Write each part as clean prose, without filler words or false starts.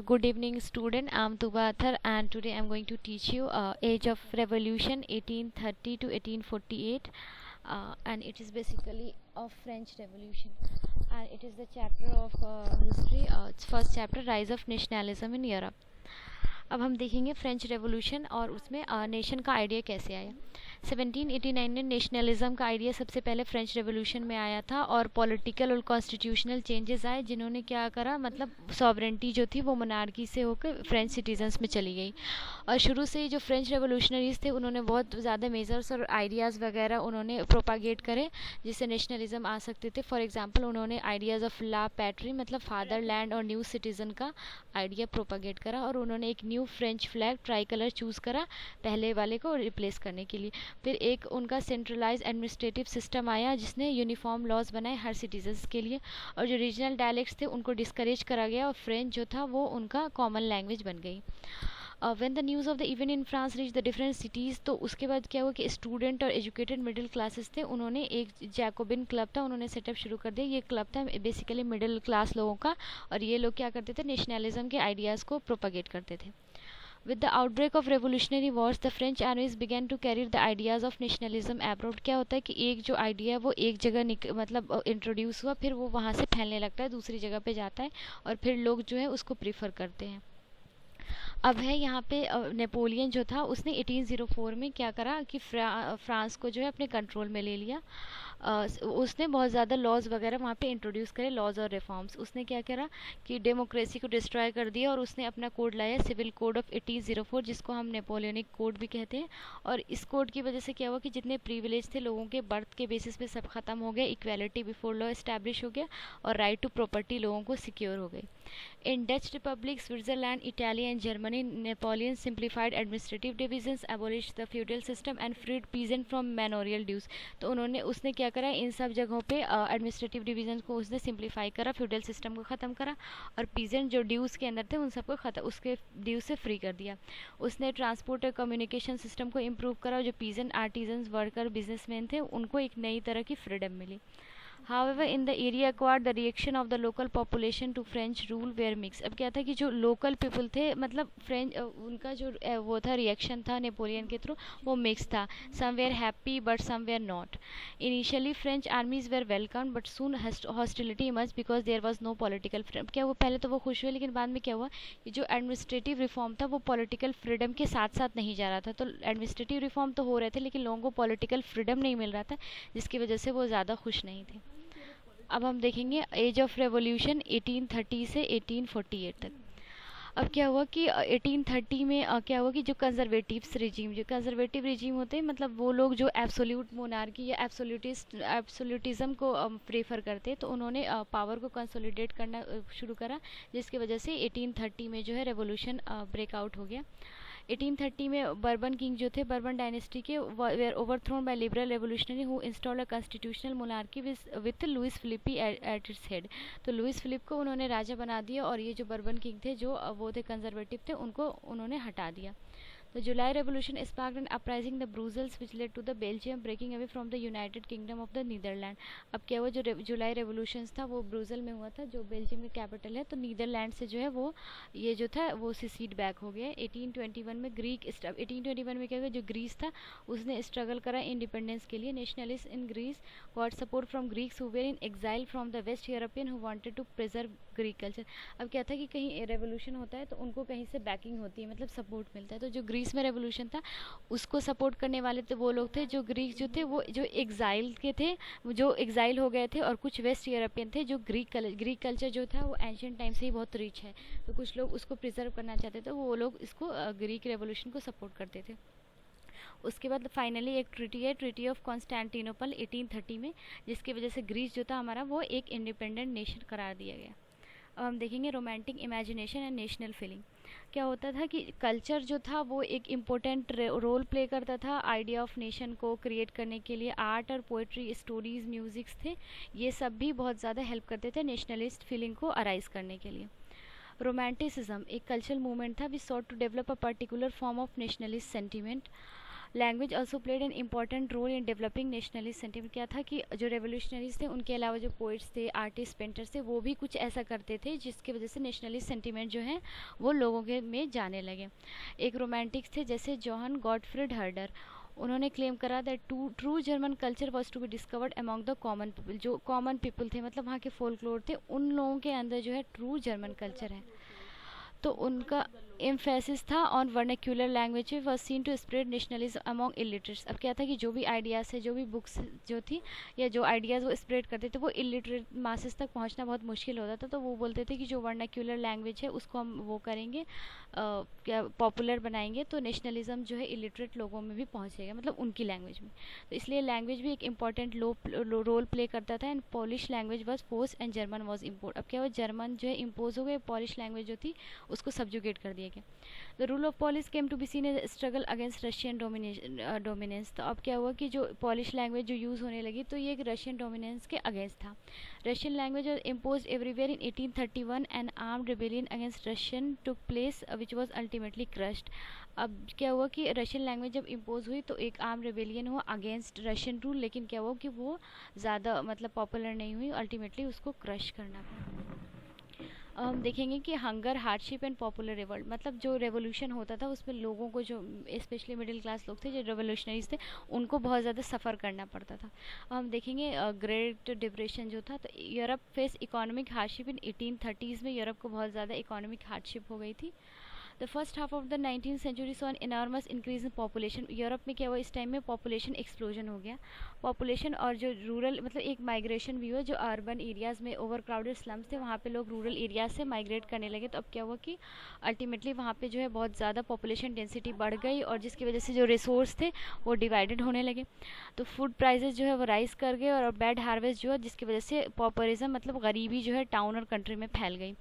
Good evening, student. I'm Tuba Athar, and today I'm going to teach you Age of Revolution 1830 to 1848, and it is basically of French Revolution, and it is the chapter of history. It's first chapter, Rise of Nationalism in Europe. अब हम देखेंगे French revolution और उसमें nation का idea कैसे आया। 1789 में nationalism का आइडिया सबसे पहले फ्रेंच रेवोल्यूशन में आया था और पॉलिटिकल और कॉन्स्टिट्यूशनल चेंजेस आए जिन्होंने क्या करा, मतलब सॉवरेंटी जो थी वो मोनार्की से होकर फ्रेंच सिटीजन्स में चली गई। और शुरू से ही जो फ्रेंच रेवोल्यूशनरीज थे उन्होंने बहुत ज़्यादा मेजर्स और आइडियाज़ वगैरह उन्होंने प्रोपागेट करे जिससे नेशनलिज्म आ सकते थे। फॉर एग्जांपल उन्होंने आइडियाज़ ऑफ ला पैट्री मतलब फादरलैंड और न्यू सिटीज़न का आइडिया प्रोपागेट करा और उन्होंने एक new French flag try colour choose करा पहले वाले को रिप्लेस करने के लिए। फिर एक उनका सेंट्रलाइज एडमिनिस्ट्रेटिव सिस्टम आया जिसने यूनिफॉर्म लॉज बनाए हर सिटीजन्स के लिए, और जो रीजनल डायलेक्ट्स थे उनको डिस्करेज करा गया और फ्रेंच जो था वो उनका कॉमन लैंग्वेज बन गई। When the news of the event in France reach the different cities, तो उसके बाद क्या हुआ कि स्टूडेंट और एजुकेटेड मिडिल क्लासेस थे, उन्होंने एक जैकोबिन क्लब था उन्होंने सेटअप शुरू कर दिया। ये क्लब था बेसिकली मिडिल क्लास लोगों का, और ये लोग क्या करते थे, नेशनलिज्म के आइडियाज़ को प्रोपागेट करते थे। With the outbreak of revolutionary wars, the French armies began to carry the ideas of nationalism abroad. क्या होता है कि एक जो आइडिया है वो एक जगह मतलब इंट्रोड्यूस हुआ, फिर वो वहाँ से फैलने लगता है, दूसरी जगह पे जाता है और फिर लोग जो है उसको प्रीफर करते हैं। अब है यहाँ पे नेपोलियन जो था उसने 1804 में क्या करा कि फ्रांस को जो है अपने कंट्रोल में ले लिया। उसने बहुत ज़्यादा लॉज वगैरह वहाँ पे इंट्रोड्यूस करे, लॉज और रिफॉर्म्स। उसने क्या करा कि डेमोक्रेसी को डिस्ट्रॉय कर दिया और उसने अपना कोड लाया सिविल कोड ऑफ 1804 जिसको हम नेपोलियनिक कोड भी कहते हैं। और इस कोड की वजह से क्या हुआ कि जितने प्रिविलेज थे लोगों के बर्थ के बेसिस पे सब खत्म हो गया, इक्वालिटी बिफोर लॉ इस्टेब्लिश हो गया और राइट टू प्रॉपर्टी लोगों को सिक्योर हो गई। In Dutch Republic, Switzerland, Italy and Germany, Napoleon simplified administrative divisions, abolished the feudal system and freed peasant from manorial dues। तो उसने क्या करा, इन सब जगहों पे एडमिनिस्ट्रेटिव डिवीजन को उसने सिंप्लीफाई करा, फ्यूडल सिस्टम को ख़त्म करा और पीजेंट जो ड्यूज़ के अंदर थे उन सबको उसके ड्यूज से फ्री कर दिया। उसने ट्रांसपोर्ट और कम्युनिकेशन सिस्टम को इम्प्रूव करा, जो पीजेंट आर्टिजन्स वर्कर बिजनेसमैन थे उनको एक नई तरह की फ्रीडम मिली। However, in the area acquired, the reaction of the local population to French rule were mixed। अब क्या था कि जो लोकल पीपल थे मतलब फ्रेंच उनका जो वो था रिएक्शन था नेपोलियन के थ्रू वो मिक्स था। some were happy but some were not। initially French armies were welcomed but soon hostility emerged because there was no political freedom। क्या वो पहले तो वो खुश हुए लेकिन बाद में क्या हुआ कि जो एडमिनिस्ट्रेटिव रिफॉर्म था वो पॉलिटिकल फ्रीडम के साथ साथ नहीं जा रहा था। तो एडमिनिस्ट्रेटिव रिफॉर्म तो हो रहे थे लेकिन लोगों को पॉलिटिकल फ्रीडम नहीं मिल रहा था जिसकी वजह से वो ज़्यादा खुश नहीं थे। अब हम देखेंगे एज ऑफ रेवोल्यूशन 1830 से 1848 तक। अब क्या हुआ कि 1830 में क्या हुआ कि जो कंजर्वेटिव रिजीम होते हैं मतलब वो लोग जो एब्सोल्यूट मोनार्की या एब्सोल्यूटिज्म को प्रेफर करते हैं, तो उन्होंने पावर को कंसोलिडेट करना शुरू करा जिसकी वजह से 1830 में जो है रेवोल्यूशन ब्रेकआउट हो गया। 1830 में बर्बन किंग जो थे बर्बन डायनेस्टी के were overthrown by liberal revolutionary who install a constitutional monarchy with Louis Philippe at its head. तो लुइस फिलिप को उन्होंने राजा बना दिया और ये जो बर्बन किंग थे जो वो थे कंजर्वेटिव थे उनको उन्होंने हटा दिया। The July Revolution sparked an uprising in Brussels which led to the Belgium breaking away from the United Kingdom of the Netherlands। अब क्या हुआ, जो जुलाई रेवोल्यूशन था वो ब्रूजल में हुआ था जो बेल्जियम की कैपिटल है, तो नीदरलैंड से जो है वो ये जो था वो सिसीड बैक हो गया। 1821 में 1821 में क्या हुआ, जो ग्रीस था उसने स्ट्रगल करा इंडिपेंडेंस के लिए। Nationalist in Greece got support from Greeks who were in exile from the west European who wanted to preserve Greek culture. अब क्या था कि कहीं रेवोल्यूशन होता है तो उनको कहीं से बैकिंग होती है, मतलब सपोर्ट मिलता है। तो जो ग्रीस में रेवोल्यूशन था उसको सपोर्ट करने वाले तो वो लोग थे जो ग्रीक जो थे वो जो एग्जाइल के थे, जो एग्जाइल हो गए थे, और कुछ वेस्ट यूरोपियन थे जो ग्रीक कल्चर जो था वो एंशियंट टाइम से ही बहुत रिच है, तो कुछ लोग उसको प्रिजर्व करना चाहते थे, वो लोग इसको ग्रीक रेवोल्यूशन को सपोर्ट करते थे। उसके बाद फाइनली एक ट्रीटी है, ट्रीटी ऑफ कॉन्स्टेंटिनोपल 1830 में, जिसकी वजह से ग्रीस जो था हमारा वो एक इंडिपेंडेंट नेशन करार दिया गया। अब हम देखेंगे romantic imagination and national feeling. क्या होता था कि कल्चर जो था वो एक इम्पोर्टेंट रोल प्ले करता था आइडिया ऑफ नेशन को क्रिएट करने के लिए। आर्ट और पोइट्री, स्टोरीज, म्यूजिक्स थे, ये सब भी बहुत ज़्यादा हेल्प करते थे नेशनलिस्ट फीलिंग को अराइज करने के लिए। रोमांटिसिज्म एक कल्चरल मूवमेंट था which sought to develop a particular form of nationalist sentiment. Language also played an important role in developing nationalist sentiment. क्या था कि जो रेवोल्यूशनरीज थे उनके अलावा जो पोइट्स थे, आर्टिस्ट, पेंटर्स थे, वो भी कुछ ऐसा करते थे जिसकी वजह से नेशनलिस्ट सेंटिमेंट जो है वो लोगों के में जाने लगे। एक रोमांटिक्स थे जैसे जोहन गॉटफ्रीड हर्डर, उन्होंने क्लेम करा that true German culture was to be discovered among the common people. जो कॉमन पीपल थे मतलब वहाँ के फोल्कलोर थे, उन लोगों के अंदर जो है ट्रू जर्मन कल्चर है। तो उनका एम्फेसिस था on vernacular language was seen to spread nationalism among illiterates. अब क्या था कि जो भी आइडियाज़ है, जो भी बुक्स जो थी या जो आइडियाज़ वो स्प्रेड करते थे वो इलिटरेट मासेस तक पहुंचना बहुत मुश्किल होता था। तो वो बोलते थे कि जो वर्नाक्यूलर लैंग्वेज है उसको हम वो करेंगे, क्या पॉपुलर बनाएंगे, तो नेशनलिज्म जो है इलिटरेट लोगों में भी पहुँचेगा, मतलब उनकी लैंग्वेज में। तो इसलिए लैंग्वेज भी एक इंपॉर्टेंट रोल प्ले करता था। And polish language was force and German was import. अब क्या हुआ, जर्मन जो है इम्पोज हो गए, पॉलिश लैंग्वेज जो थी उसको सब्जुगेट कर दिया गया। The rule of Polish came to be seen as struggle against Russian dominance. तो अब क्या हुआ कि जो पॉलिश लैंग्वेज जो यूज़ होने लगी तो ये एक रशियन डोमिनेंस के अगेंस्ट था। Russian language impose everywhere in 1831 and armed rebellion against Russian took place which was ultimately crushed. अब क्या हुआ कि रशियन लैंग्वेज जब इम्पोज हुई तो एक आर्म रिबेलियन हुआ अगेंस्ट रशियन रूल, लेकिन क्या हुआ कि वो ज़्यादा मतलब पॉपुलर नहीं हुई, अल्टीमेटली उसको क्रश करना पड़ा। हम देखेंगे कि hunger, hardship and popular revolt, मतलब जो रेवोल्यूशन होता था उसमें लोगों को, जो स्पेशली मिडिल क्लास लोग थे, जो रेवोल्यूशनरीज थे, उनको बहुत ज़्यादा सफ़र करना पड़ता था। हम देखेंगे ग्रेट डिप्रेशन जो था, तो यूरोप फेस इकोनॉमिक हार्डशिप इन 1830s में यूरोप को बहुत ज़्यादा इकोनॉमिक हार्डशिप हो गई थी। The first half of the 19th century saw an enormous increase in population. Europe में क्या हुआ इस टाइम में, पॉपुलेशन एक्सप्लोजन हो गया। पॉपुलेशन और जो रूरल मतलब एक माइग्रेशन भी हुआ, जो अर्बन एरियाज़ में ओवर क्राउडेड स्लम्स थे वहाँ पे लोग रूरल एरियाज से माइग्रेट करने लगे। तो अब क्या हुआ कि अल्टीमेटली वहाँ पे जो है बहुत ज़्यादा पॉपुलेशन डेंसिटी बढ़ गई और जिसकी वजह से जो रिसोर्स थे वो डिवाइडेड होने लगे। तो फूड प्राइजेस जो है वो राइज कर गए और बैड हार्वेस्ट जो है जिसकी वजह से पॉपुलिज्म मतलब गरीबी जो है टाउन और कंट्री में फैल गई।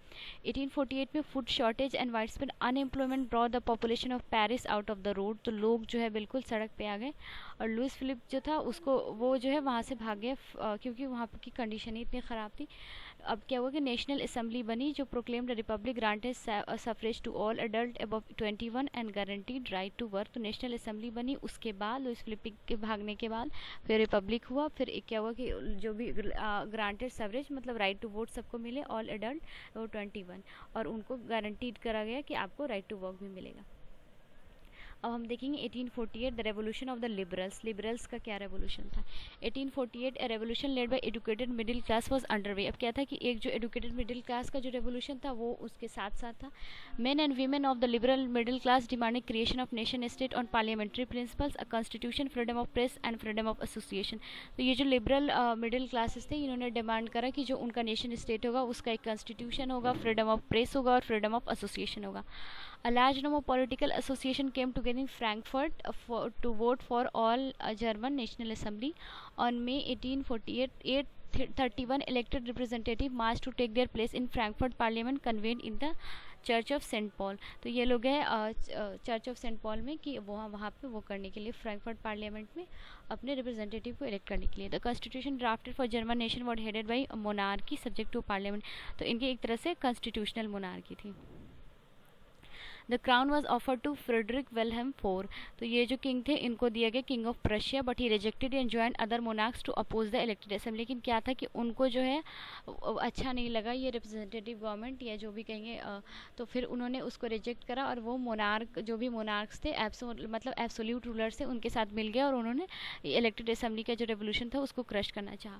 1848 में food shortage and widespread unemployment brought the population of Paris out of the road. तो लोग जो है बिल्कुल सड़क पे आ गए और लुइस फिलिप जो था उसको वो जो है वहाँ से भाग गया क्योंकि वहाँ की कंडीशन ही इतनी ख़राब थी। अब क्या हुआ कि नेशनल असेंबली बनी जो proclaimed republic granted suffrage to all adult above 21 and guaranteed right to work. तो नेशनल असेंबली बनी, उसके बाद लुइस फिलिप के भागने के बाद फिर रिपब्लिक हुआ। फिर क्या हुआ कि जो भी ग्रांटेड सफरेज मतलब राइट टू वोट सबको मिले, ऑल एडल्ट वो 21, और उनको गारंटीड करा गया कि आपको राइट टू वर्क भी मिलेगा। अब हम देखेंगे 1848 the revolution of the liberals. Liberals का क्या रेवोल्यूशन था। 1848 ए revolution led by educated middle class was underway. अब क्या था कि एक जो एजुकेटेड मिडिल क्लास का जो रेवोल्यूशन था वो उसके साथ साथ था। Main and women of the liberal middle class demanded creation of nation state on parliamentary principles, a constitution, freedom of press and freedom of association. तो ये जो लिबरल मिडिल क्लासेस थे इन्होंने डिमांड करा कि जो उनका नेशन स्टेट होगा उसका एक कॉन्स्टिट्यूशन होगा, फ्रीडम ऑफ प्रेस होगा और फ्रीडम ऑफ एसोसिएशन होगा। A large number of political associations came together in Frankfurt to vote for all German National Assembly. On May 1848, 31 elected representatives marched to take their place in Frankfurt Parliament convened in the church of Saint Paul. तो ये लोग हैं church of Saint Paul में कि वहाँ पे वो करने के लिए फ्रैंकफर्ट पार्लियामेंट में अपने रिप्रेजेंटेटिव को इलेक्ट करने के लिए। The constitution drafted for German nation was headed by monarchy subject to parliament. तो इनकी एक तरह से कॉन्स्टिट्यूशनल मोनार्की थी। The crown was offer to Frederick Wilhelm IV। तो ये जो किंग थे इनको दिया गया king of Prussia, but he rejected and joined other monarchs to oppose the elected assembly. लेकिन क्या था कि उनको जो है अच्छा नहीं लगा ये रिप्रेजेंटेटिव गवर्नमेंट या जो भी कहेंगे, तो फिर उन्होंने उसको रिजेक्ट करा और वो मोनार्क जो भी मोनार्क्स थे मतलब एब्सोल्यूट रूलर्स थे उनके साथ मिल गया और उन्होंने इलेक्टेड असेंबली का जो रेवोल्यूशन था उसको क्रश करना चाहा।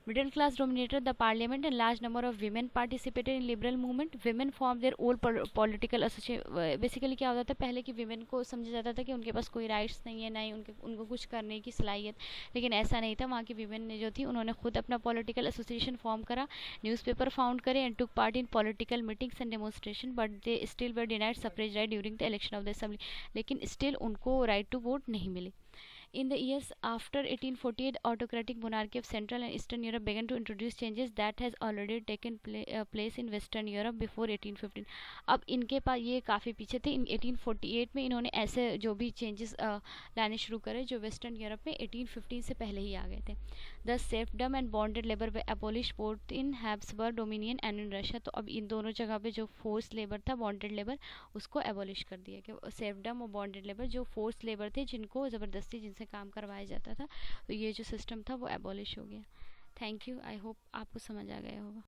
Middle class dominated the parliament and large number of women participated in liberal movement. Women form their own political association. Basically क्या होता था पहले कि वीमेन को समझा जाता था कि उनके पास कोई राइट्स नहीं है, ना ही उनको कुछ करने की सलाहियत, लेकिन ऐसा नहीं था। वहाँ की वीमेन ने जो थी उन्होंने खुद अपना पॉलिटिकल एसोसिएशन फॉर्म करा, न्यूज़पेपर फाउंड करे and took part in political meetings and demonstration, but they still were denied suffrage right during the election of the assembly. लेकिन स्टिल उनको राइट टू वोट नहीं मिली। In the years after 1848, autocratic monarchy of Central and Eastern Europe began to introduce changes that has already taken place in Western Europe before 1815. अब इनके पास ये काफ़ी पीछे थे। इन 1848 में इन्होंने ऐसे जो भी चेंजेस लाने शुरू करे जो वेस्टर्न यूरोप में 1815 से पहले ही आ गए थे। The serfdom and bonded labour they abolish both in Habsburg dominion and in Russia. तो अब इन दोनों जगह पे जो फोर्स लेबर था, बॉन्डेड लेबर, उसको एबॉलिश कर दिया गया। सेर्फडम और बॉन्डेड लेबर जो फोर्स लेबर थे, जिनको ज़बरदस्ती जिनसे काम करवाया जाता था, तो ये जो सिस्टम था वो एबॉलिश हो गया। थैंक यू, आई होप आपको समझ आ गया होगा।